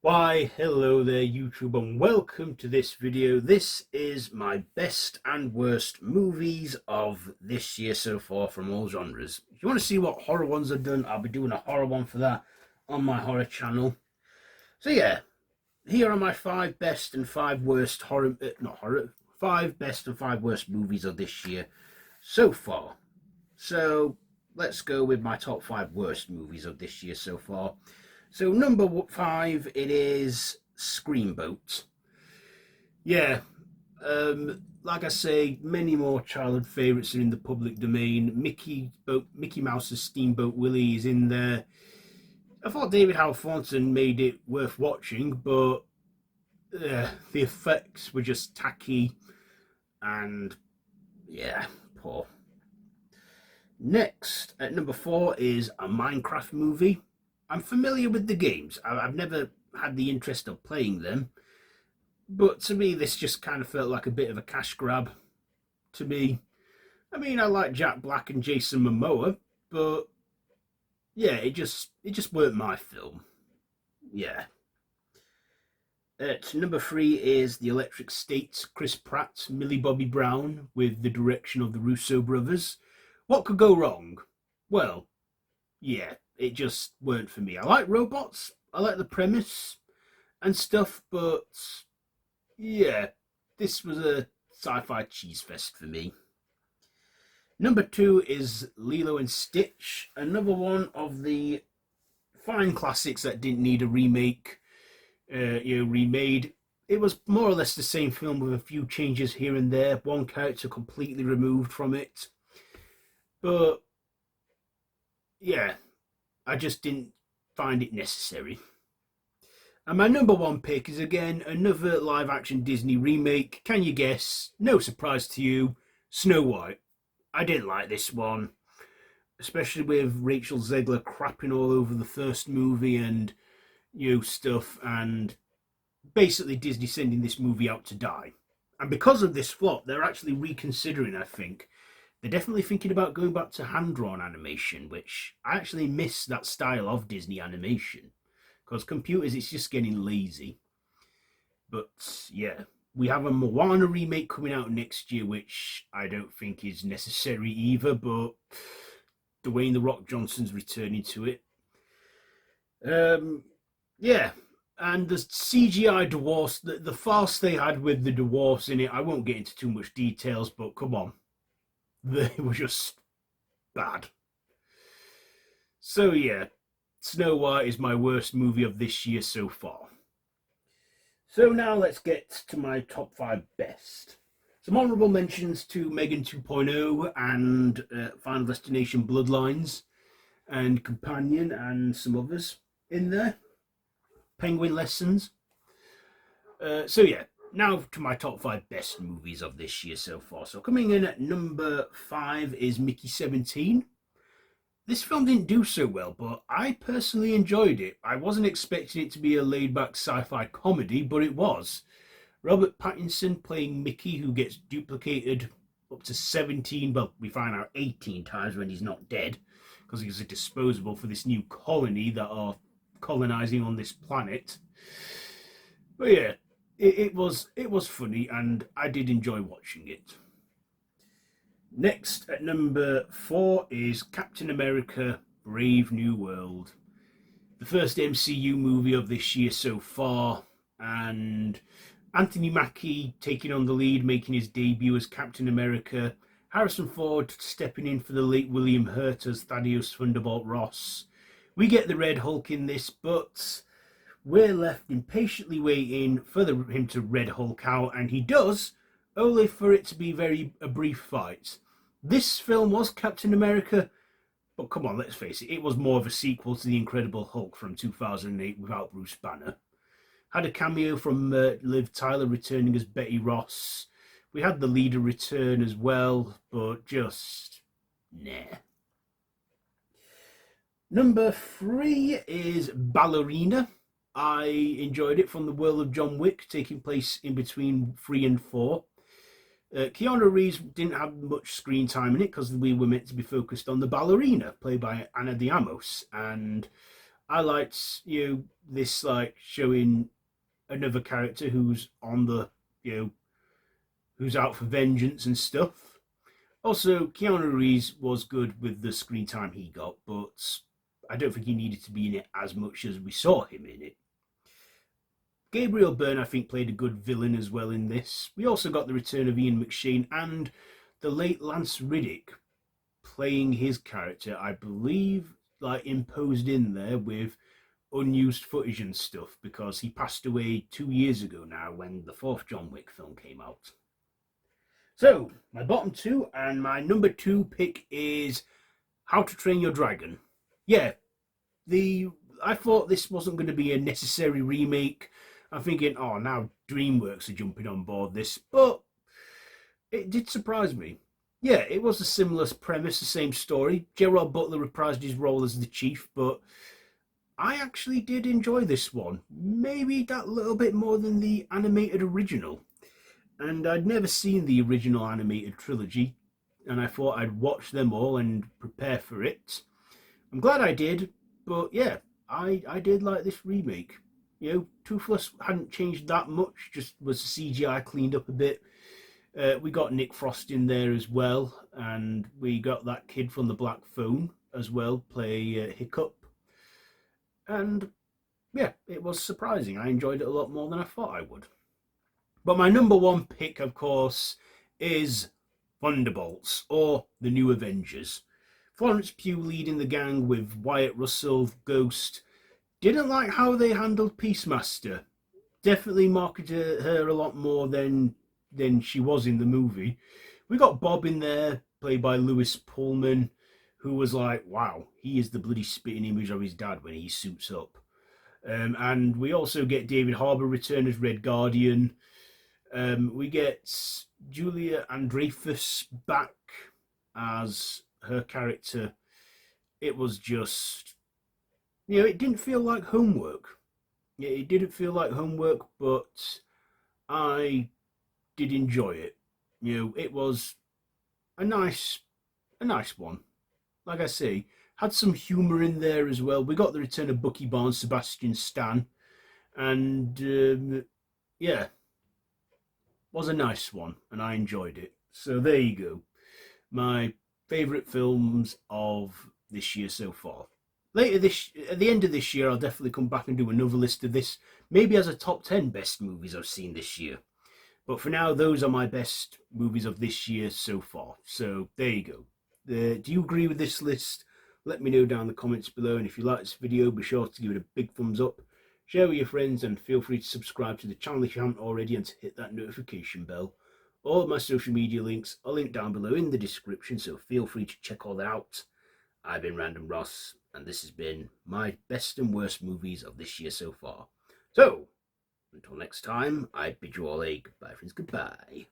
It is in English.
Why, hello there YouTube, and welcome to this video. This is my best and worst movies of this year so far from all genres. If you want to see what horror ones I've done, I'll be doing a horror one for that on my horror channel. So yeah, here are my 5 best and 5 worst horror, not horror, 5 best and 5 worst movies of this year so far. So let's go with my top 5 worst movies of this year so far. So number 5, it is Screamboat. Yeah, like I say, many more childhood favourites are in the public domain. Mickey Mouse's Steamboat Willie is in there. I thought David Howard Thornton made it worth watching, but the effects were just tacky and yeah, poor. Next, at number 4 is a Minecraft movie. I'm familiar with the games. I've never had the interest of playing them, but to me this just kind of felt like a bit of a cash grab to me. I mean, I like Jack Black and Jason Momoa, but yeah, it just weren't my film. Yeah. At number 3 is The Electric State, Chris Pratt, Millie Bobby Brown, with the direction of the Russo brothers. What could go wrong? Well, yeah, it just weren't for me. I like robots, I like the premise and stuff, but yeah, this was a sci-fi cheese fest for me. Number 2 is Lilo and Stitch, another one of the fine classics that didn't need a remake, remade. It was more or less the same film with a few changes here and there, one character completely removed from it. But yeah, I just didn't find it necessary. And my number 1 pick is again another live action Disney remake. Can you guess? No surprise to you, Snow White. I didn't like this one, especially with Rachel Zegler crapping all over the first movie and stuff, and basically Disney sending this movie out to die. And because of this flop, they're actually reconsidering, I think. They're definitely thinking about going back to hand-drawn animation, which I actually miss that style of Disney animation. Because computers, it's just getting lazy. But yeah, we have a Moana remake coming out next year, which I don't think is necessary either, but Dwayne "The Rock" Johnson's returning to it. Yeah, and the CGI dwarfs, the farce they had with the dwarfs in it, I won't get into too much details, but come on. They were just bad. So yeah, Snow White is my worst movie of this year so far. So now let's get to my top 5 best. Some honourable mentions to Megan 2.0 and Final Destination Bloodlines and Companion and some others in there. Penguin Lessons. So yeah, now to my top 5 best movies of this year so far. So coming in at number 5 is Mickey 17. This film didn't do so well, but I personally enjoyed it. I wasn't expecting it to be a laid-back sci-fi comedy, but it was. Robert Pattinson playing Mickey, who gets duplicated up to 17, well, we find out 18 times when he's not dead, because he's a disposable for this new colony that are colonizing on this planet. But yeah, it was funny, and I did enjoy watching it. Next, at number 4 is Captain America: Brave New World, the first MCU movie of this year so far, and Anthony Mackie taking on the lead, making his debut as Captain America, Harrison Ford stepping in for the late William Hurt as Thaddeus Thunderbolt Ross. We get the Red Hulk in this, but we're left impatiently waiting for him to Red Hulk out, and he does, only for it to be a brief fight. This film was Captain America, but come on, let's face it, it was more of a sequel to The Incredible Hulk from 2008 without Bruce Banner. Had a cameo from Liv Tyler returning as Betty Ross. We had the leader return as well, but just nah. Number 3 is Ballerina. I enjoyed it, from the world of John Wick, taking place in between 3 and 4. Keanu Reeves didn't have much screen time in it because we were meant to be focused on the ballerina, played by Ana de Armas, and I liked this like showing another character who's on the who's out for vengeance and stuff. Also, Keanu Reeves was good with the screen time he got, but I don't think he needed to be in it as much as we saw him in it. Gabriel Byrne, I think, played a good villain as well in this. We also got the return of Ian McShane and the late Lance Reddick playing his character, I believe, like imposed in there with unused footage and stuff because he passed away 2 years ago now when the fourth John Wick film came out. So, my bottom two and my number two pick is How to Train Your Dragon. Yeah, I thought this wasn't going to be a necessary remake. I'm thinking, oh, now DreamWorks are jumping on board this, but it did surprise me. Yeah, it was a similar premise, the same story. Gerard Butler reprised his role as the chief, but I actually did enjoy this one. Maybe that little bit more than the animated original. And I'd never seen the original animated trilogy, and I thought I'd watch them all and prepare for it. I'm glad I did, but yeah, I did like this remake. Toothless hadn't changed that much, just was the CGI cleaned up a bit. We got Nick Frost in there as well, and we got that kid from the Black Phone as well, play Hiccup. And yeah, it was surprising. I enjoyed it a lot more than I thought I would. But my number one pick, of course, is Thunderbolts, or The New Avengers. Florence Pugh leading the gang with Wyatt Russell, Ghost. Didn't like how they handled Peacemaster. Definitely marketed her a lot more than she was in the movie. We got Bob in there, played by Lewis Pullman, who was like, wow, he is the bloody spitting image of his dad when he suits up. And we also get David Harbour return as Red Guardian. We get Julia Andreyfus back as her character. It was just, it didn't feel like homework. It didn't feel like homework, but I did enjoy it. It was a nice one. Like I say, had some humour in there as well. We got the return of Bucky Barnes, Sebastian Stan, and yeah, was a nice one, and I enjoyed it. So there you go, my favourite films of this year so far. At the end of this year, I'll definitely come back and do another list of this, maybe as a top 10 best movies I've seen this year. But for now, those are my best movies of this year so far. So there you go. Do you agree with this list? Let me know down in the comments below. And if you like this video, be sure to give it a big thumbs up. Share with your friends and feel free to subscribe to the channel if you haven't already and to hit that notification bell. All of my social media links are linked down below in the description, so feel free to check all that out. I've been Random Ross, and this has been my best and worst movies of this year so far. So, until next time, I bid you all a goodbye, friends. Goodbye.